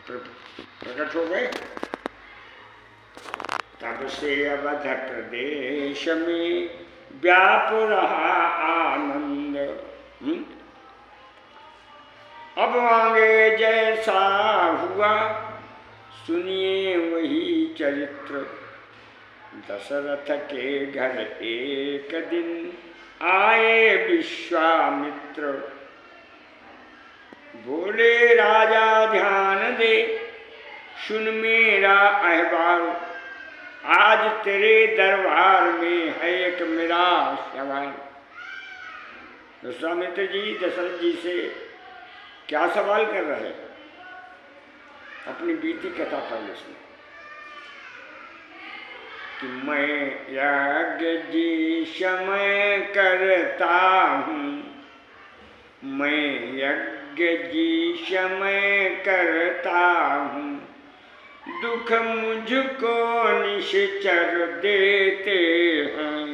प्रकट हो गए। तब से अवध प्रदेश में व्याप रहा आनंद। अब आगे जैसा हुआ सुनिए वही चरित्र। दशरथ के घर एक दिन आए विश्वामित्र। बोले राजा ध्यान दे सुन मेरा अहवाल। आज तेरे दरबार में है एक मेरा सवाल। विश्वामित्र जी दशरथ जी से क्या सवाल कर रहे हैं? अपनी बीती कथा पहले सुनो कि मैं यज्ञ जी समय करता हूँ। मैं यज्ञ जी समय करता हूँ। दुख मुझको निश्चर देते हैं।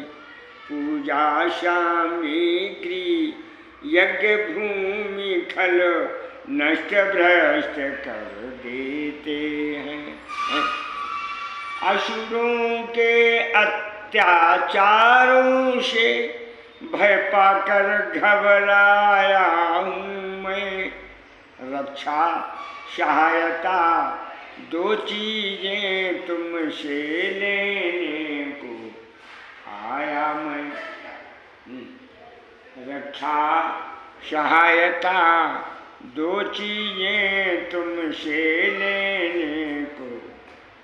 पूजा सामग्री यज्ञ भूमि खल नष्ट भ्रष्ट कर देते हैं। असुरों के अत्याचारों से भय पाकर घबराया हूँ मैं। रक्षा सहायता दो चीजें तुमसे लेने को आया मैं। रक्षा सहायता दो चीजें तुमसे लेने को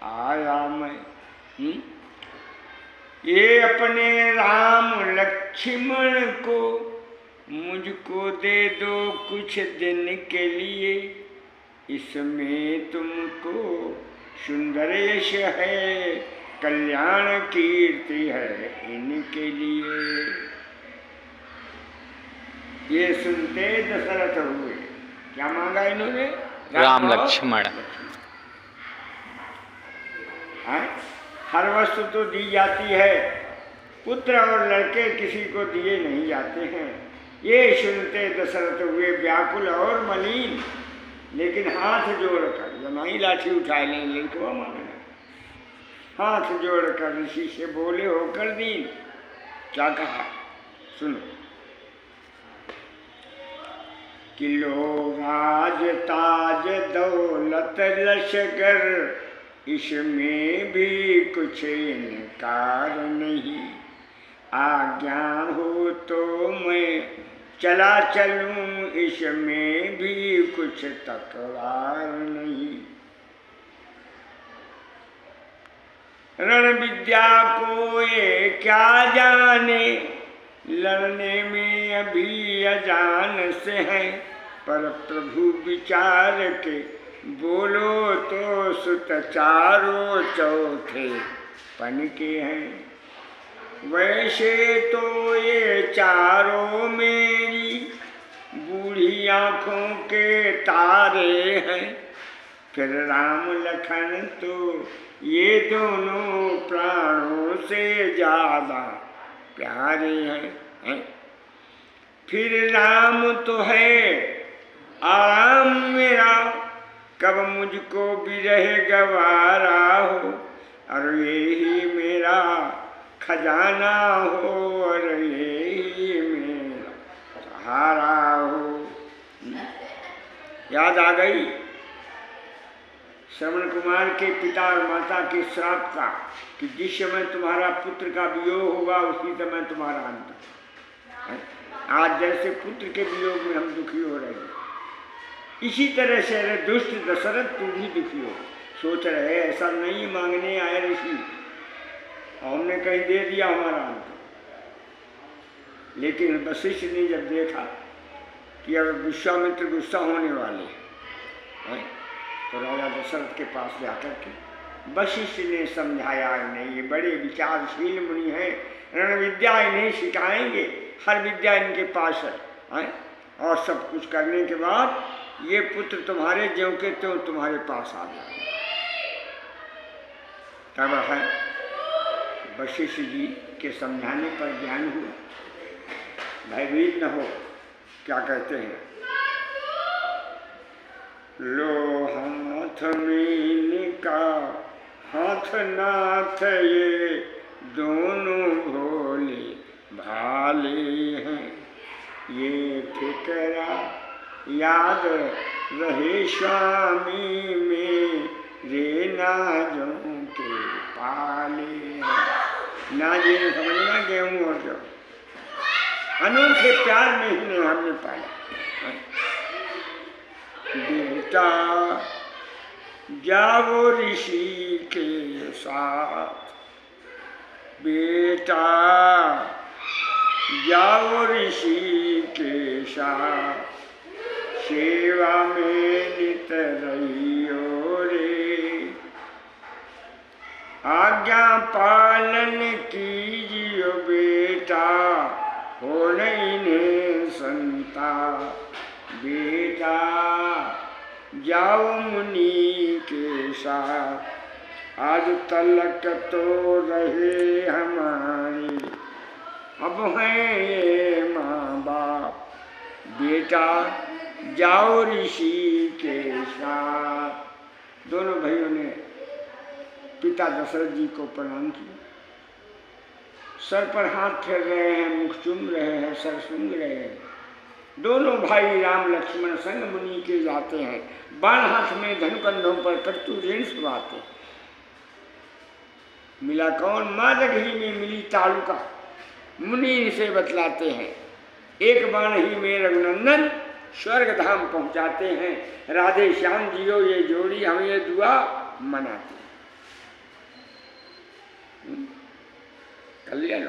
आया मैं। ये अपने राम लक्ष्मण को मुझको दे दो कुछ दिन के लिए। इसमें तुमको सुंदर यश है कल्याण कीर्ति है इनके लिए। ये सुनते दशरथ हुए। क्या मांगा इन्होंने? राम लक्ष्मण। हर वस्तु तो दी जाती है, पुत्र और लड़के किसी को दिए नहीं जाते हैं। ये सुनते दशरथ हुए व्याकुल और मलिन। लेकिन हाथ जोड़कर जमाई लाठी उठा लें लड़कवा मांगना। हाथ जोड़कर ऋषि से बोले होकर दीन। क्या कहा सुनो कि लो राज ताज दौलत लश्कर इसमें भी कुछ इनकार नहीं। आज्ञा हो तो मैं चला चलूं इसमें भी कुछ तकरार नहीं। रण विद्या को ये क्या जाने लड़ने में अभी अजान से हैं। पर प्रभु विचार के बोलो तो सुत चारों चौथे पन के हैं। वैसे तो ये चारों मेरी बूढ़ी आँखों के तारे हैं। फिर राम लखन तो ये दोनों प्राणों से ज्यादा प्यारे हैं। फिर राम तो है आराम मेरा कब मुझको विरह गवारा हो। और यही मेरा खजाना हो और यही मेरा सहारा हो। याद आ गई श्रवण कुमार के पिता और माता के श्राप का कि जिस समय तुम्हारा पुत्र का वियोग होगा उसी समय तुम्हारा अंत। आज जैसे पुत्र के वियोग में हम दुखी हो रहे हैं, इसी तरह से दुष्ट दशरथ तू भी दुखी हो। सोच रहे ऐसा नहीं मांगने आए ऋषि, हमने कहीं दे दिया हमारा अंत। लेकिन वशिष्ठ ने जब देखा कि अब विश्वामित्र गुस्सा होने वाले हैं, तो राजा दशरथ के पास जाकर के वशिष्ठ ने समझाया इन्हें। ये बड़े विचारशील मुनि हैं, रण विद्या इन्हें सिखाएंगे, हर विद्या इनके पास है। और सब कुछ करने के बाद ये पुत्र तुम्हारे ज्यों के त्यों तुम्हारे पास आ जाए। तब है वशिष्ठ जी के समझाने पर ज्ञान हुआ। भयभीत न हो। क्या कहते हैं? लो हाथ हाथ में इनका हाथ नाथ ये दोनों भोले भाले हैं। ये फिकरा याद रहे स्वामी में रे नाजों के पाले हैं। नाजी ने समझना गेहूँ और जो अनोखे प्यार में ही हमने पाला। बेटा जाओ ऋषि के साथ, बेटा जाओ ऋषि के साथ, सेवा में नित रहियो रे। आज्ञा पालन कीजियो बेटा, हो नहीं संता। बेटा जाओ मुनि के साथ, आज तलक तो रहे हमारे, अब हैं ये माँ बाप। बेटा जाओ ऋषि के साथ। दोनों भाइयों ने पिता दशरथ जी को प्रणाम किया, सर पर हाथ फेर रहे हैं, मुख चूम रहे हैं, सर सूंघ रहे हैं। दोनों भाई राम लक्ष्मण संग मुनि के जाते हैं, बाण हाथ में धनुकंधों पर कट्टू ऋण सुनाते। मिला कौन? माँ जगही में मिली तालुका। मुनि से बतलाते हैं, एक बाण ही में रघुनंदन स्वर्ग धाम पहुंचाते हैं। राधे श्याम जियो ये जोड़ी, हम ये दुआ मनाते हैं। कल्याण।